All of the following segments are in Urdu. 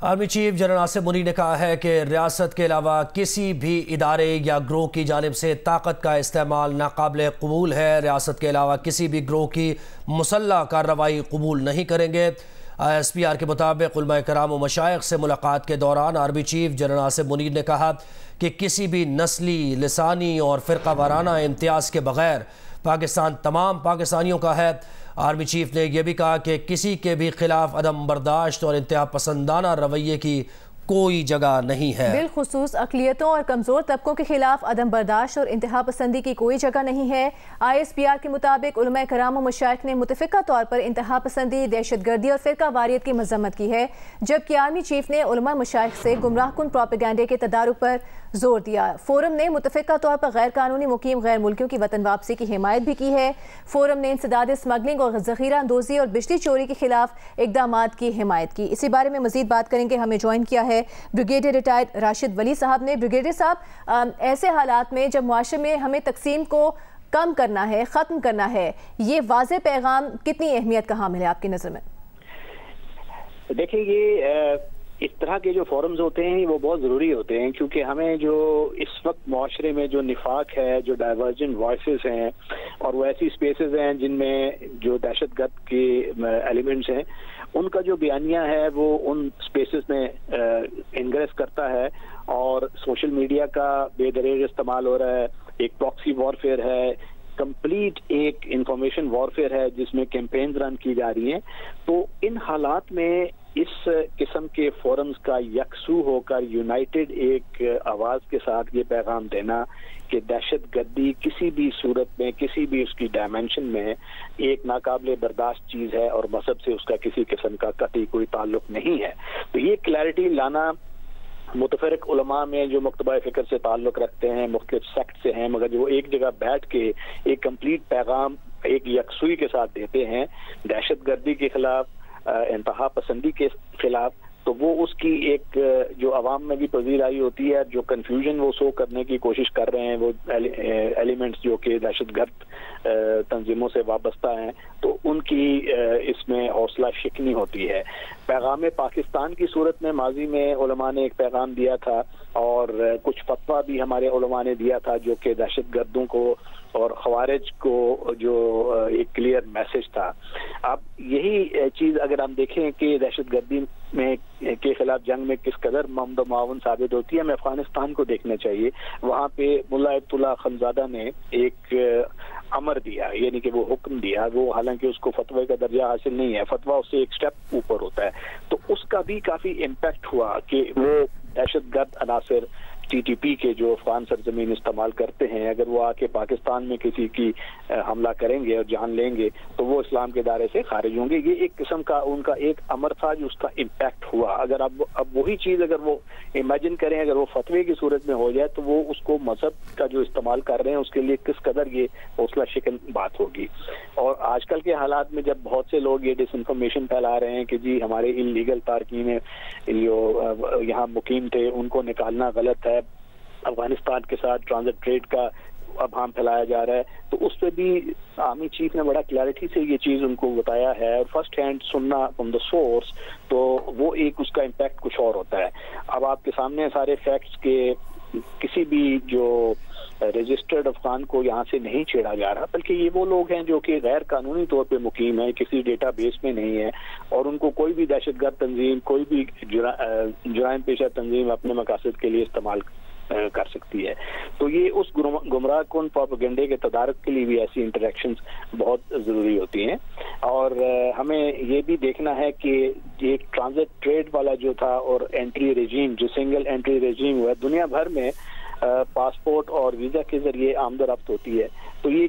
Army chief general Asif Munir نے کہا ہے کہ ریاست کے علاوہ کسی بھی ادارے یا گروہ کی جانب سے طاقت کا استعمال ناقابل قبول ہے۔ ریاست کے علاوہ کسی بھی گروہ کی مسلح کارروائی قبول نہیں کریں گے۔ SPR کے مطابق علماء کرام و مشائخ سے ملاقات کے دوران army chief general Asif Munir نے کہا کہ کسی بھی نسلی، لسانی اور فرقہ وارانہ امتیاز کے بغیر پاکستان تمام پاکستانیوں کا ہے۔ آرمی چیف نے یہ بھی کہا کہ کسی کے بھی خلاف عدم برداشت اور انتہا پسندانہ رویے کی کوئی جگہ نہیں ہے۔ بالخصوص اقلیتوں اور کمزور طبقوں کے خلاف عدم برداشت اور انتہا پسندی کی کوئی جگہ نہیں ہے۔ ISPR کے مطابق علماء کرام و مشائخ نے متفقہ طور پر انتہا پسندی، دہشت گردی اور فرقہ واریت کی مذمت کی ہے، جبکہ آرمی چیف نے علماء مشائخ سے گمراہ کن پروپیگنڈے کے تدارک پر زور دیا۔ فورم نے متفقہ طور پر غیر قانونی مقیم غیر ملکیوں کی وطن واپسی کی حمایت بھی کی ہے۔ فورم نے انسداد اسمگلنگ اور ذخیرہ اندوزی اور بجلی چوری کے خلاف اقدامات کی حمایت کی۔ اسی بارے میں مزید بات کریں گے، ہمیں جوائن کیا ہے بریگیڈیئر ریٹائرڈ راشد ولی صاحب نے۔ بریگیڈیئر صاحب، ایسے حالات میں جب معاشرے میں ہمیں تقسیم کو کم کرنا ہے، ختم کرنا ہے، یہ واضح پیغام کتنی اہمیت کا حامل ہے آپ کی نظر میں؟ دیکھیں، یہ اس طرح کے جو فورمز ہوتے ہیں وہ بہت ضروری ہوتے ہیں، کیونکہ ہمیں جو اس وقت معاشرے میں جو نفاق ہے، جو ڈائیورجنٹ وائسز ہیں، اور وہ ایسی سپیسز ہیں جن میں جو دہشت گرد کے ایلیمنٹس ہیں، ان کا جو بیانیہ ہے وہ ان سپیسز میں انگریس کرتا ہے، اور سوشل میڈیا کا بے دریغ استعمال ہو رہا ہے، ایک پراکسی وارفیئر ہے، کمپلیٹ ایک انفارمیشن وارفیئر ہے جس میں کیمپینز رن کی جا رہی ہیں۔ تو ان حالات میں اس قسم کے فورمز کا یکسو ہو کر یونائٹڈ ایک آواز کے ساتھ یہ پیغام دینا کہ دہشت گردی کسی بھی صورت میں، کسی بھی اس کی ڈائمنشن میں ایک ناقابل برداشت چیز ہے، اور مذہب سے اس کا کسی قسم کا قطعی کوئی تعلق نہیں ہے۔ تو یہ کلیئرٹی لانا متفرق علماء میں جو مکتبہ فکر سے تعلق رکھتے ہیں، مختلف سیکٹ سے ہیں، مگر جو ایک جگہ بیٹھ کے ایک کمپلیٹ پیغام ایک یکسوئی کے ساتھ دیتے ہیں دہشت گردی کے خلاف، انتہا پسندی کے خلاف، تو وہ اس کی ایک جو عوام میں بھی پذیرائی ہوتی ہے، جو کنفیوژن وہ سو کرنے کی کوشش کر رہے ہیں وہ ایلیمنٹس جو کہ دہشت گرد تنظیموں سے وابستہ ہیں، تو ان کی اس میں حوصلہ شکنی ہوتی ہے۔ پیغام پاکستان کی صورت میں ماضی میں علماء نے ایک پیغام دیا تھا، اور کچھ فتویٰ بھی ہمارے علماء نے دیا تھا جو کہ دہشت گردوں کو اور خوارج کو جو ایک کلیئر میسج تھا۔ اب یہی چیز اگر ہم دیکھیں کہ دہشت گردی میں کے خلاف جنگ میں کس قدر ممد و معاون ثابت ہوتی ہے، ہمیں افغانستان کو دیکھنا چاہیے۔ وہاں پہ ملا عبد اللہ خنزادہ نے ایک امر دیا، یعنی کہ وہ حکم دیا، وہ حالانکہ اس کو فتوی کا درجہ حاصل نہیں ہے، فتویٰ اس سے ایک سٹیپ اوپر ہوتا ہے، تو اس کا بھی کافی امپیکٹ ہوا کہ وہ دہشت گرد عناصر TTP کے جو افغان سرزمین استعمال کرتے ہیں، اگر وہ آ کے پاکستان میں کسی کی حملہ کریں گے اور جان لیں گے تو وہ اسلام کے دائرے سے خارج ہوں گے۔ یہ ایک قسم کا ان کا ایک امر تھا جو اس کا امپیکٹ ہوا۔ اگر اب وہی چیز اگر وہ امیجن کریں، اگر وہ فتوی کی صورت میں ہو جائے تو وہ اس کو مذہب کا جو استعمال کر رہے ہیں اس کے لیے کس قدر یہ حوصلہ شکن بات ہوگی۔ اور آج کل کے حالات میں جب بہت سے لوگ یہ ڈس انفارمیشن پھیلا رہے ہیں کہ جی ہمارے انلیگل تارکین جو یہاں مقیم تھے ان کو نکالنا غلط ہے، افغانستان کے ساتھ ٹرانزٹ ٹریڈ کا ابہام پھیلایا جا رہا ہے، تو اس پہ بھی آرمی چیف نے بڑا کلیئرٹی سے یہ چیز ان کو بتایا ہے، اور فرسٹ ہینڈ سننا فرام دا سورس، تو وہ ایک اس کا امپیکٹ کچھ اور ہوتا ہے۔ اب آپ کے سامنے سارے فیکٹس کے کسی بھی جو رجسٹرڈ افغان کو یہاں سے نہیں چھیڑا جا رہا، بلکہ یہ وہ لوگ ہیں جو کہ غیر قانونی طور پہ مقیم ہیں، کسی ڈیٹا بیس میں نہیں ہے، اور ان کو کوئی بھی دہشت گرد تنظیم، کوئی بھی جرائم پیشہ تنظیم اپنے مقاصد کے لیے استعمال کر سکتی ہے۔ تو یہ اس گمراہ کن پروپیگنڈے کے تدارک کے لیے بھی ایسی انٹریکشنز بہت ضروری ہوتی ہیں، اور ہمیں یہ بھی دیکھنا ہے کہ ایک ٹرانزٹ ٹریڈ والا جو تھا اور انٹری ریجیم جو سنگل انٹری ریجیم ہوا، دنیا بھر میں پاسپورٹ اور ویزا کے ذریعے آمد و رفت ہوتی ہے، تو یہ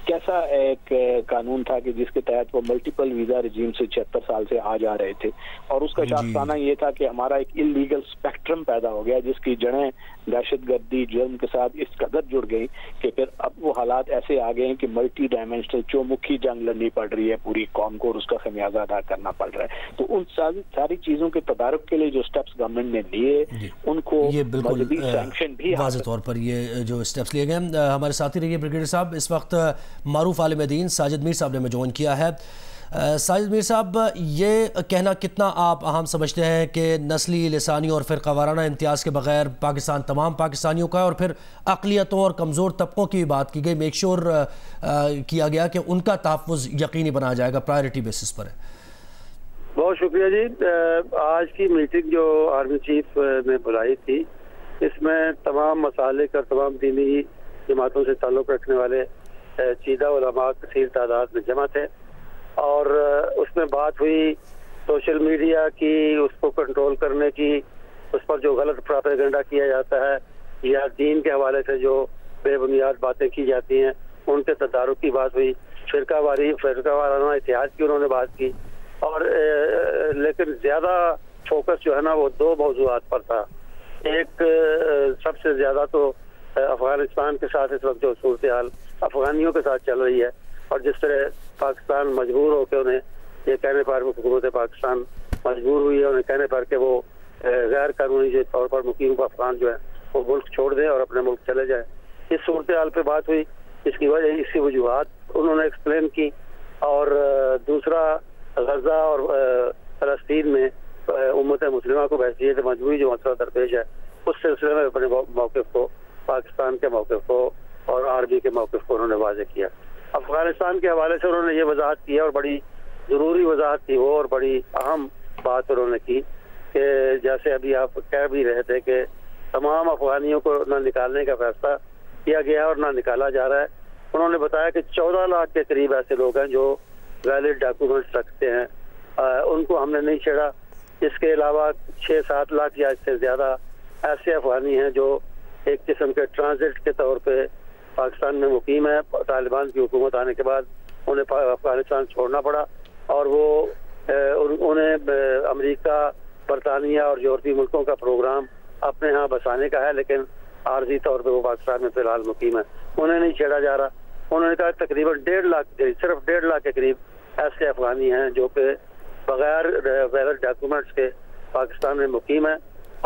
کیسا ایک قانون تھا کہ جس کے تحت وہ ملٹیپل ویزا رجیم سے 76 سال سے آ جا رہے تھے، اور اس کا شاخسانہ یہ تھا کہ ہمارا ایک انلیگل اسپیکٹرم پیدا ہو گیا جس کی جڑیں دہشت گردی جرم کے ساتھ اس قدر جڑ گئی کہ پھر اب وہ حالات ایسے آ گئے ہیں کہ ملٹی ڈائمینشنل چومکھی جنگ لڑنی پڑ رہی ہے پوری قوم کو، اور اس کا خمیازہ ادا کرنا پڑ رہا ہے۔ تو ان ساری چیزوں کے تدارک کے لیے جو سٹیپس گورنمنٹ نے لیے ان کو مذہبی سینکشن بھی واضح طور پر یہ جو سٹیپس لیے گئے۔ ہمارے ساتھی رہیے بریگیڈیئر صاحب، اس وقت معروف عالم دین ساجد میر صاحب نے ہمیں جوائن کیا ہے۔ ساجد میر صاحب، یہ کہنا کتنا آپ اہم سمجھتے ہیں کہ نسلی، لسانی اور فرقہ وارانہ امتیاز کے بغیر پاکستان تمام پاکستانیوں کا ہے، اور پھر اقلیتوں اور کمزور طبقوں کی بات کی گئی، میک شور کیا گیا کہ ان کا تحفظ یقینی بنایا جائے گا، پرائرٹی بیسس پر ہے؟ بہت شکریہ جی. آج کی میٹنگ جو آرمی چیف نے بلائی تھی، اس میں تمام مسالک اور تمام دینی جماعتوں سے تعلق رکھنے والے چیدہ علماء کثیر تعداد میں جمع تھے، اور اس میں بات ہوئی سوشل میڈیا کی، اس کو کنٹرول کرنے کی، اس پر جو غلط پروپیگنڈا کیا جاتا ہے یا دین کے حوالے سے جو بے بنیاد باتیں کی جاتی ہیں ان کے تدارک کی بات ہوئی، فرقہ وارانہ اتحاد کی انہوں نے بات کی، اور لیکن زیادہ فوکس جو ہے نا وہ دو موضوعات پر تھا. ایک سب سے زیادہ تو افغانستان کے ساتھ اس وقت جو صورتحال افغانیوں کے ساتھ چل رہی ہے، اور جس طرح پاکستان مجبور ہو کے انہیں یہ کہنے پر حکومت پاکستان مجبور ہوئی ہے انہیں کہنے پر کہ وہ غیر قانونی طور پر مقیم افغان جو ہے وہ ملک چھوڑ دیں اور اپنے ملک چلے جائیں. اس صورتحال پہ بات ہوئی، اس کی وجہ اس کی وجوہات انہوں نے ایکسپلین کی. اور دوسرا غزہ اور فلسطین میں امت مسلمہ کو بحثیت مجبوری جو مسئلہ درپیش ہے، اس سلسلے میں اپنے موقف کو، پاکستان کے موقف کو اور آرمی کے موقف کو انہوں نے واضح کیا. افغانستان کے حوالے سے انہوں نے یہ وضاحت کی اور بڑی ضروری وضاحت تھی وہ، اور بڑی اہم بات انہوں نے کی کہ جیسے ابھی آپ کہہ بھی رہے تھے کہ تمام افغانیوں کو نہ نکالنے کا فیصلہ کیا گیا اور نہ نکالا جا رہا ہے. انہوں نے بتایا کہ 14 لاکھ کے قریب ایسے لوگ ہیں جو ویلڈ ڈاکومنٹس رکھتے ہیں، ان کو ہم نے نہیں چھیڑا. اس کے علاوہ 6-7 لاکھ یا اس سے زیادہ ایسے افغانی ہیں جو ایک قسم کے ٹرانزٹ کے طور پہ پاکستان میں مقیم ہے. طالبان کی حکومت آنے کے بعد انہیں افغانستان چھوڑنا پڑا، اور وہ انہیں امریکہ، برطانیہ اور یورپی ملکوں کا پروگرام اپنے ہاں بسانے کا ہے، لیکن عارضی طور پہ وہ پاکستان میں فی الحال مقیم ہے، انہیں نہیں چھیڑا جا رہا. انہوں نے کہا تقریباً 1.5 لاکھ، صرف 1.5 لاکھ کے قریب ایسے افغانی ہیں جو کہ بغیر ویلڈ ڈاکومنٹس کے پاکستان میں مقیم ہیں،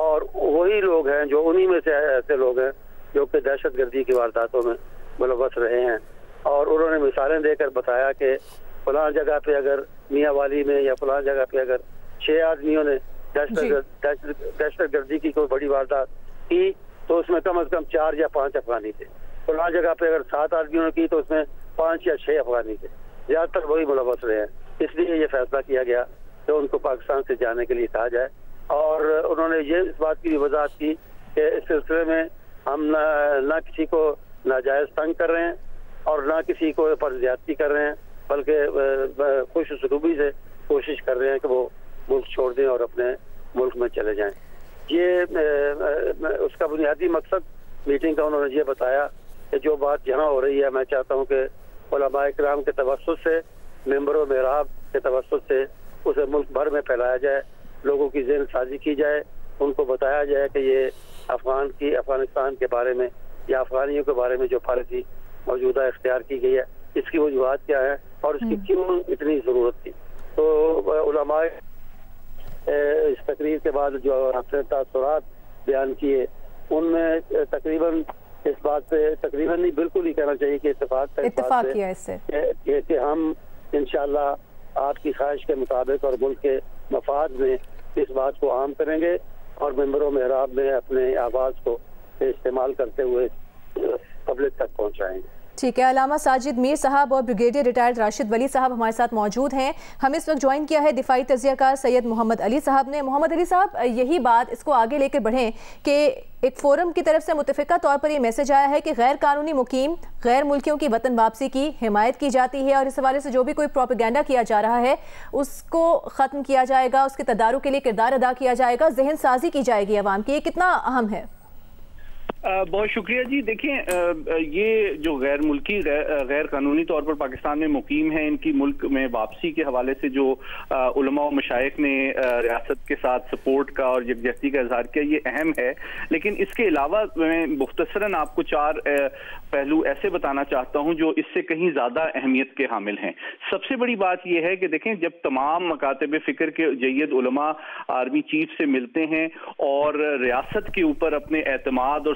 اور وہی لوگ ہیں جو انہی میں سے ایسے لوگ ہیں جو کہ دہشت گردی کی وارداتوں میں ملوث رہے ہیں. اور انہوں نے مثالیں دے کر بتایا کہ فلاں جگہ پہ اگر میاں والی میں یا فلاں جگہ پہ اگر 6 آدمیوں نے دہشت گردی کی کوئی بڑی واردات کی تو اس میں کم از کم 4 یا 5 افغانی تھے. فلاں جگہ پہ اگر 7 آدمیوں نے کی تو اس میں 5 یا 6 افغانی تھے، زیادہ تر وہی ملوث رہے ہیں. اس لیے یہ فیصلہ کیا گیا کہ ان کو پاکستان سے جانے کے لیے کہا جائے. اور انہوں نے یہ اس بات کی بھی وضاحت کی کہ اس سلسلے میں ہم نہ کسی کو ناجائز تنگ کر رہے ہیں اور نہ کسی کو پر زیادتی کر رہے ہیں، بلکہ خوش اسلوبی سے کوشش کر رہے ہیں کہ وہ ملک چھوڑ دیں اور اپنے ملک میں چلے جائیں. یہ اس کا بنیادی مقصد میٹنگ کا انہوں نے یہ بتایا کہ جو بات یہاں ہو رہی ہے، میں چاہتا ہوں کہ علماء کرام کے توسط سے، ممبروں محراب کے توسط سے اسے ملک بھر میں پھیلایا جائے، لوگوں کی ذہن سازی کی جائے، ان کو بتایا جائے کہ یہ افغانستان کے بارے میں یا افغانیوں کے بارے میں جو پالیسی موجودہ اختیار کی گئی ہے اس کی وجوہات کیا ہے اور اس کی کیوں اتنی ضرورت تھی. تو علماء اس تقریر کے بعد جو اپنے تاثرات بیان کیے ان میں تقریباً اس بات پہ تقریباً نہیں بالکل ہی کہنا چاہیے کہ اتفاق کیا اس سے کہ ہم انشاءاللہ آپ کی خواہش کے مطابق اور ملک کے مفاد میں اس بات کو عام کریں گے اور ممبروں محراب میں اپنے آواز کو استعمال کرتے ہوئے پبلک تک پہنچائیں گے. ٹھیک ہے. علامہ ساجد میر صاحب اور بریگیڈیئر ریٹائرڈ راشد ولی صاحب ہمارے ساتھ موجود ہیں. ہم اس وقت جوائن کیا ہے دفاعی تجزیہ کار سید محمد علی صاحب نے. محمد علی صاحب، یہی بات اس کو آگے لے کے بڑھیں کہ ایک فورم کی طرف سے متفقہ طور پر یہ میسج آیا ہے کہ غیر قانونی مقیم غیر ملکیوں کی وطن واپسی کی حمایت کی جاتی ہے، اور اس حوالے سے جو بھی کوئی پروپیگنڈا کیا جا رہا ہے اس کو ختم کیا جائے گا، اس کے تدارک کے لیے کردار ادا کیا جائے گا، ذہن سازی کی جائے گی عوام کی. یہ کتنا اہم ہے؟ بہت شکریہ جی. دیکھیں، یہ جو غیر ملکی غیر قانونی طور پر پاکستان میں مقیم ہیں، ان کی ملک میں واپسی کے حوالے سے جو علماء و مشائخ نے ریاست کے ساتھ سپورٹ کا اور یکجہتی کا اظہار کیا، یہ اہم ہے. لیکن اس کے علاوہ میں مختصراً آپ کو 4 پہلو ایسے بتانا چاہتا ہوں جو اس سے کہیں زیادہ اہمیت کے حامل ہیں. سب سے بڑی بات یہ ہے کہ دیکھیں، جب تمام مکاتب فکر کے جید علماء آرمی چیف سے ملتے ہیں اور ریاست کے اوپر اپنے اعتماد اور